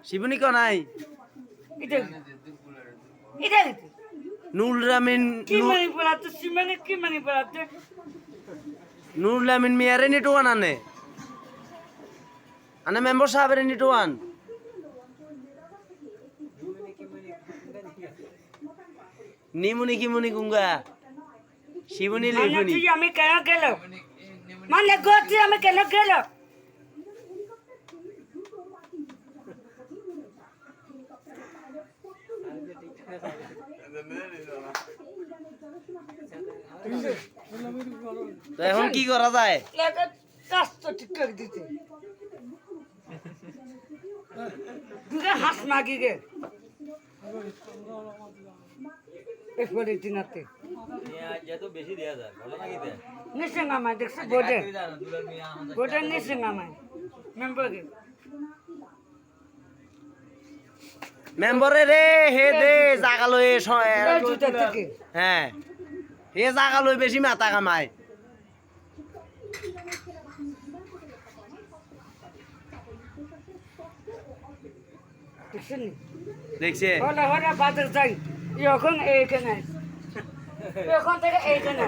শিবনী ক নাই এটা এটা নুরুল আমিন কি মানি বলাতে সিমানে কি মানি বলাতে নুরুল আমিন মিয়ারে নিটুয়ান আনে মেম্বার সাহেবের নিটুয়ান নিমুনি কি মুনি গুঙ্গা শিবনী লিখুনি মানে আমি কেন গেল মানে গতি আমি কেন গেল তো এখন কি করা যায় লেখা কাজটা ঠিক করে দিতে দুটো হাস মাগি গে এরপরে দিনাতে নিশ্চয় আমায় দেখছি বোর্ডে নিশ্চয় আমায় মেম্বারকে মেম্বরে রে হে দে জাগা লয়ে জুতা থেকে হ্যাঁ হে জাগা লই বেশি মাথা কামায় দেখছেন দেখছে হলে হলে বাজার যাই এখন এইখানে এখন থেকে এইখানে